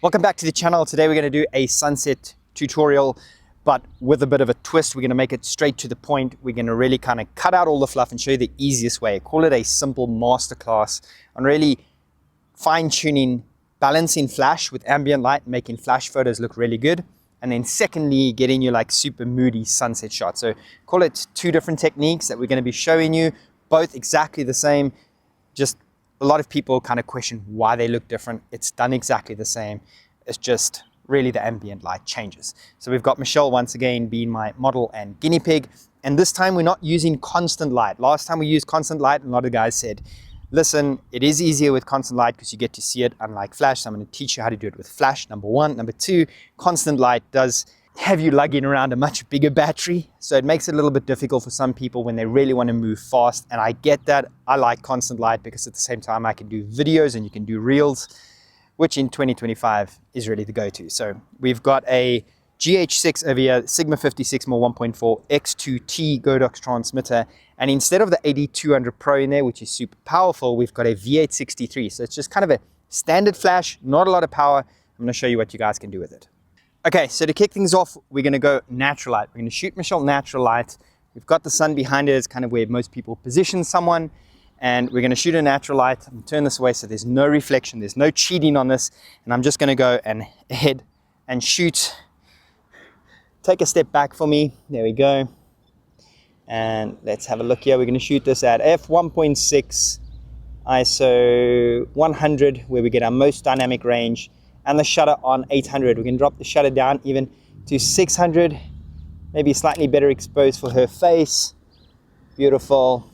Welcome back to the channel. Today we're going to do a sunset tutorial, but with a bit of a twist. We're going to make it straight to the point. We're going to really kind of cut out all the fluff and show you the easiest way. Call it a simple masterclass on really fine-tuning, balancing flash with ambient light, making flash photos look really good. And then secondly, getting you like super moody sunset shots. So call it two different techniques that we're going to be showing you, both exactly the same. Just a lot of people kind of question why they look different. It's done exactly the same. It's just really the ambient light changes. So we've got Michelle once again being my model and guinea pig. And this time we're not using constant light. Last time we used constant light, and a lot of guys said, listen, it is easier with constant light because you get to see it unlike flash. So I'm going to teach you how to do it with flash, number one. Number two, constant light does have you lugging around a much bigger battery. So it makes it a little bit difficult for some people when they really want to move fast. And I get that. I like constant light because at the same time I can do videos and you can do reels, which in 2025 is really the go-to. So we've got a GH6 over here, Sigma 56mm 1.4 X2T Godox transmitter. And instead of the 8200 Pro in there, which is super powerful, we've got a V863. So it's just kind of a standard flash, not a lot of power. I'm going to show you what you guys can do with it. Okay, so to kick things off, we're going to go natural light. We're going to shoot Michelle natural light. We've got the sun behind it. It's kind of where most people position someone. And we're going to shoot a natural light. I'm going to turn this away so there's no reflection. There's no cheating on this. And I'm just going to go and ahead and shoot. Take a step back for me. There we go. And let's have a look here. We're going to shoot this at f1.6 ISO 100, where we get our most dynamic range. And the shutter on 800. We can drop the shutter down even to 600, maybe slightly better exposed for her face. Beautiful.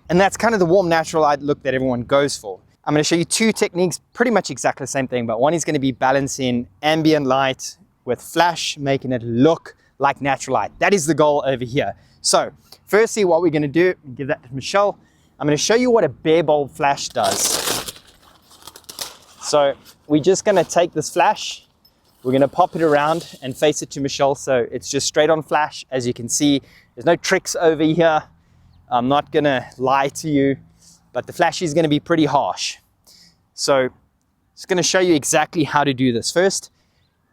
And that's kind of the warm natural light look that everyone goes for. I'm going to show you two techniques, pretty much exactly the same thing, but one is going to be balancing ambient light with flash, making it look like natural light. That is the goal over here. So firstly, what we're going to do, give that to Michelle. I'm going to show you what a bare bulb flash does. So we're just going to take this flash, we're going to pop it around and face it to Michelle. So it's just straight on flash. As you can see, there's no tricks over here. I'm not going to lie to you, but the flash is going to be pretty harsh. So it's going to show you exactly how to do this. First,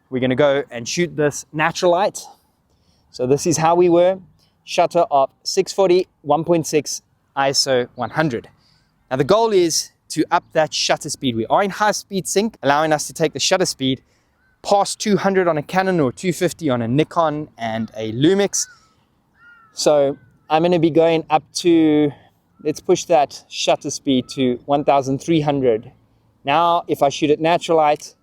we're going to go and shoot this natural light. So this is how we were. Shutter of 640, 1.6 ISO 100. Now the goal is to up that shutter speed. We are in high speed sync, allowing us to take the shutter speed past 200 on a Canon or 250 on a Nikon and a Lumix. So I'm going to be going up to, let's push that shutter speed to 1300. Now, if I shoot at natural light,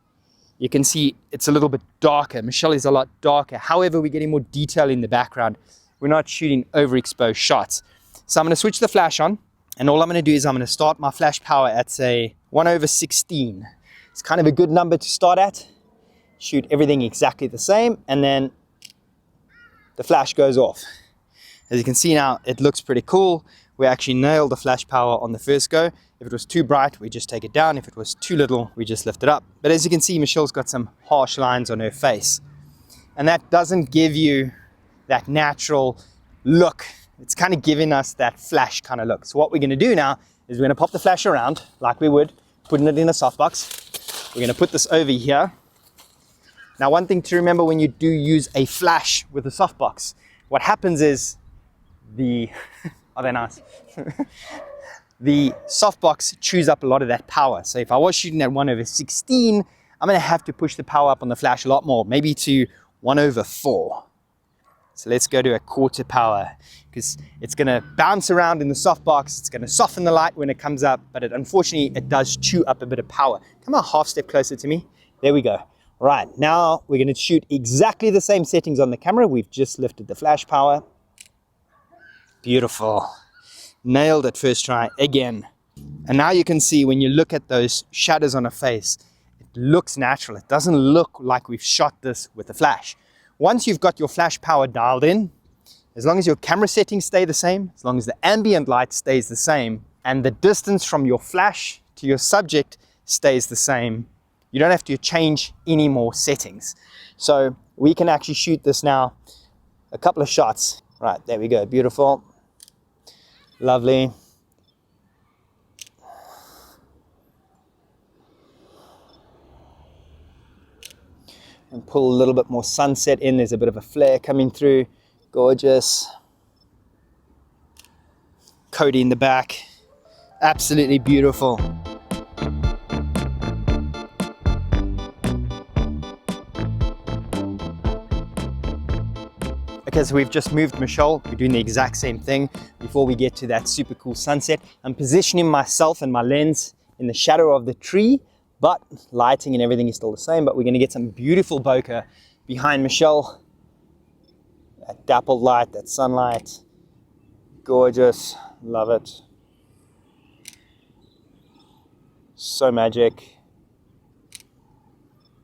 you can see it's a little bit darker. Michelle is a lot darker. However, we're getting more detail in the background. We're not shooting overexposed shots. So I'm going to switch the flash on. And all I'm going to do is I'm going to start my flash power at, say, 1/16. It's kind of a good number to start at. Shoot everything exactly the same, and then the flash goes off. As you can see now, it looks pretty cool. We actually nailed the flash power on the first go. If it was too bright, we just take it down. If it was too little, we just lift it up. But as you can see, Michelle's got some harsh lines on her face. And that doesn't give you that natural look. It's kind of giving us that flash kind of look. So what we're going to do now is we're going to pop the flash around like we would, putting it in a softbox. We're going to put this over here. Now, one thing to remember when you do use a flash with a softbox, what happens is are they nice? The softbox chews up a lot of that power. So if I was shooting at 1/16, I'm going to have to push the power up on the flash a lot more, maybe to 1/4. So let's go to a quarter power, because it's going to bounce around in the softbox. It's going to soften the light when it comes up, but unfortunately, it does chew up a bit of power. Come a half step closer to me. There we go. Right, now we're going to shoot exactly the same settings on the camera. We've just lifted the flash power. Beautiful. Nailed it first try again. And now you can see when you look at those shadows on a face, it looks natural. It doesn't look like we've shot this with a flash. Once you've got your flash power dialed in, as long as your camera settings stay the same, as long as the ambient light stays the same, and the distance from your flash to your subject stays the same, you don't have to change any more settings. So we can actually shoot this now, a couple of shots. Right, there we go, beautiful. Lovely. and pull a little bit more sunset in. There's a bit of a flare coming through. Gorgeous. Cody in the back. Absolutely beautiful. Okay, so we've just moved Michelle. We're doing the exact same thing before we get to that super cool sunset. I'm positioning myself and my lens in the shadow of the tree, but lighting and everything is still the same, but we're gonna get some beautiful bokeh behind Michelle. That dappled light, that sunlight, gorgeous, love it. So magic.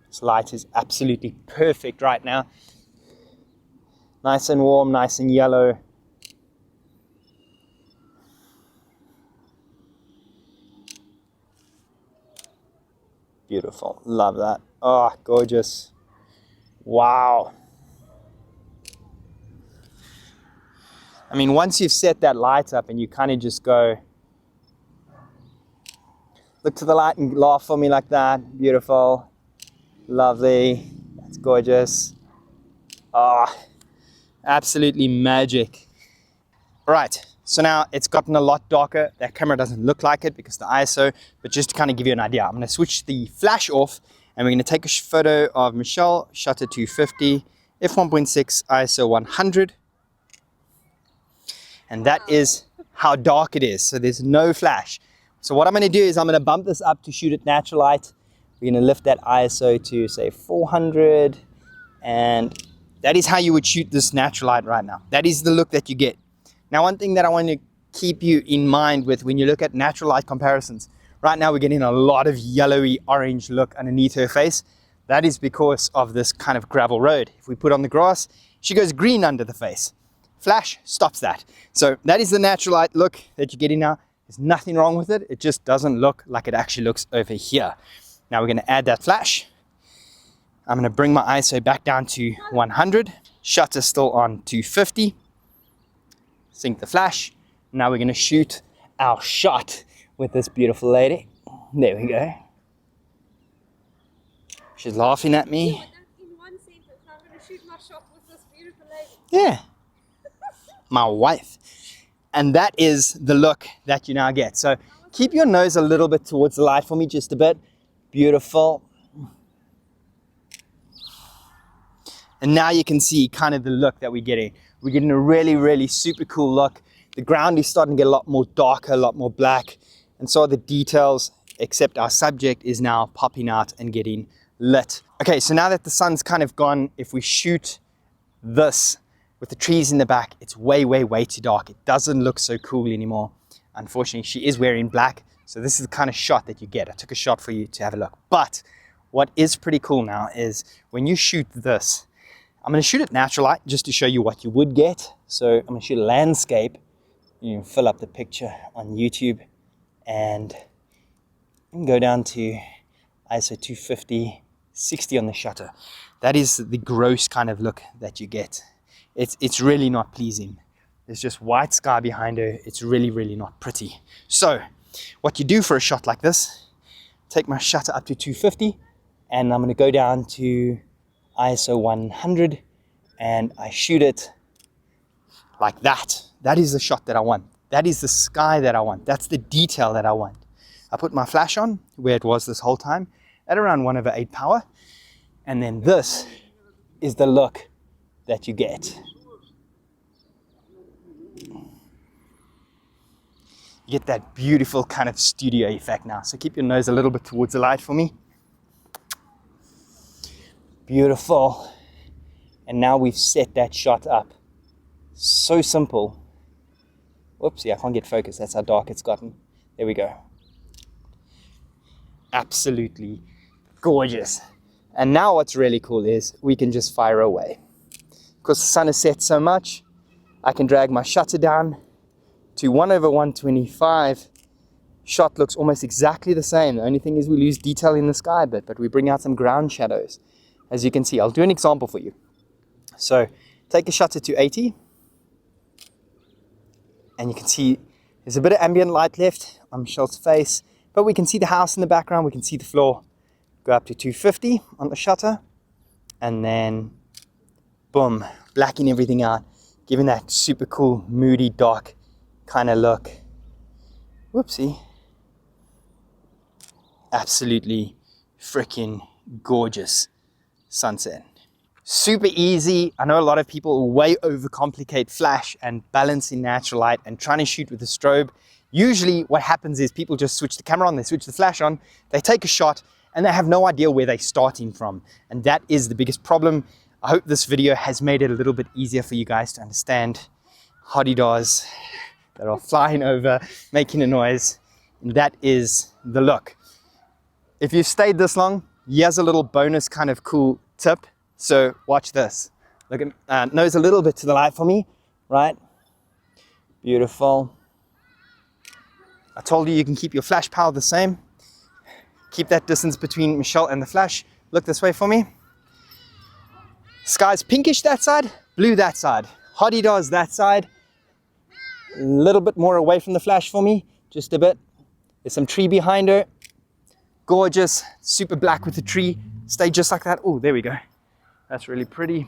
This light is absolutely perfect right now. Nice and warm, nice and yellow. Beautiful, love that. Oh, gorgeous. Wow. I mean, once you've set that light up and you kind of just go, look to the light and laugh for me like that. Beautiful, lovely, that's gorgeous. Ah. Absolutely magic. All right, so now it's gotten a lot darker. That camera doesn't look like it because the ISO, but just to kind of give you an idea, I'm going to switch the flash off and we're going to take a photo of Michelle, shutter 250, f1.6, ISO 100. And that is how dark it is. So there's no flash. So what I'm going to do is I'm going to bump this up to shoot at natural light. We're going to lift that ISO to say 400, and that is how you would shoot this natural light right now. That is the look that you get. Now, one thing that I want to keep you in mind with when you look at natural light comparisons, right now we're getting a lot of yellowy orange look underneath her face. That is because of this kind of gravel road. If we put on the grass, she goes green under the face. Flash stops that. So that is the natural light look that you're getting now. There's nothing wrong with it. It just doesn't look like it actually looks over here. Now we're going to add that flash. I'm going to bring my ISO back down to 100. Shutter still on 250. Sync the flash. Now we're going to shoot our shot with this beautiful lady. There we go. She's laughing at me. Yeah, in one sentence, I'm going to shoot my shot with this beautiful lady. Yeah. My wife. And that is the look that you now get. So keep your nose a little bit towards the light for me, just a bit. Beautiful. And now you can see kind of the look that we're getting. We're getting a really, really super cool look. The ground is starting to get a lot more darker, a lot more black. And so are the details, except our subject is now popping out and getting lit. Okay, so now that the sun's kind of gone, if we shoot this with the trees in the back, it's way, way, way too dark. It doesn't look so cool anymore. Unfortunately, she is wearing black. So this is the kind of shot that you get. I took a shot for you to have a look. But what is pretty cool now is when you shoot this, I'm going to shoot at natural light just to show you what you would get. So I'm going to shoot a landscape. You can fill up the picture on YouTube and you can go down to ISO 250, 60 on the shutter. That is the gross kind of look that you get. It's really not pleasing. There's just white sky behind her. It's really, really not pretty. So what you do for a shot like this, take my shutter up to 250 and I'm going to go down to ISO 100 and I shoot it like that. That is the shot that I want. That is the sky that I want. That's the detail that I want. I put my flash on where it was this whole time at around 1/8 power. And then this is the look that you get. You get that beautiful kind of studio effect now. So keep your nose a little bit towards the light for me. Beautiful. And now we've set that shot up. So simple. Whoopsie, I can't get focused. That's how dark it's gotten. There we go. Absolutely gorgeous. And now what's really cool is we can just fire away. Because the sun has set so much, I can drag my shutter down to 1/125. Shot looks almost exactly the same. The only thing is we lose detail in the sky a bit, but we bring out some ground shadows. As you can see, I'll do an example for you. So take a shutter to 80. And you can see there's a bit of ambient light left on Michelle's face, but we can see the house in the background, we can see the floor. Go up to 250 on the shutter, And then, boom, blacking everything out, giving that super cool, moody, dark kind of look. Whoopsie. Absolutely freaking gorgeous sunset. Super easy. I know a lot of people way overcomplicate flash and balancing natural light and trying to shoot with a strobe. Usually what happens is people just switch the camera on, they switch the flash on, they take a shot, and they have no idea where they're starting from. And that is the biggest problem. I hope this video has made it a little bit easier for you guys to understand hottie-dahs that are flying over, making a noise. And that is the look. If you stayed this long, here's a little bonus kind of cool tip. So watch this. Look at nose a little bit to the light for me, right? Beautiful. I told you you can keep your flash power the same. Keep that distance between Michelle and the flash. Look this way for me. Sky's pinkish that side, blue that side. Hottie-dahs that side. A little bit more away from the flash for me, just a bit. There's some tree behind her. Gorgeous, super black with the tree. Stay just like that. Oh, there we go. That's really pretty.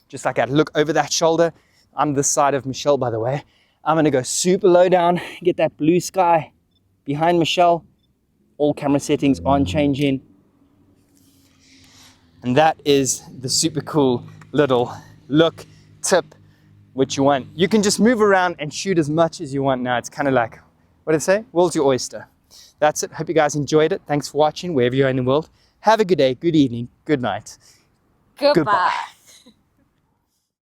Just like that. Look over that shoulder. I'm this side of Michelle, by the way. I'm gonna go super low down, get that blue sky behind Michelle. All camera settings on, changing. And that is the super cool little look tip, which you want. You can just move around and shoot as much as you want now. It's kind of like, what did I say? World's your oyster. That's it. Hope you guys enjoyed it. Thanks for watching wherever you are in the world. Have a good day, good evening, good night. Goodbye. Goodbye.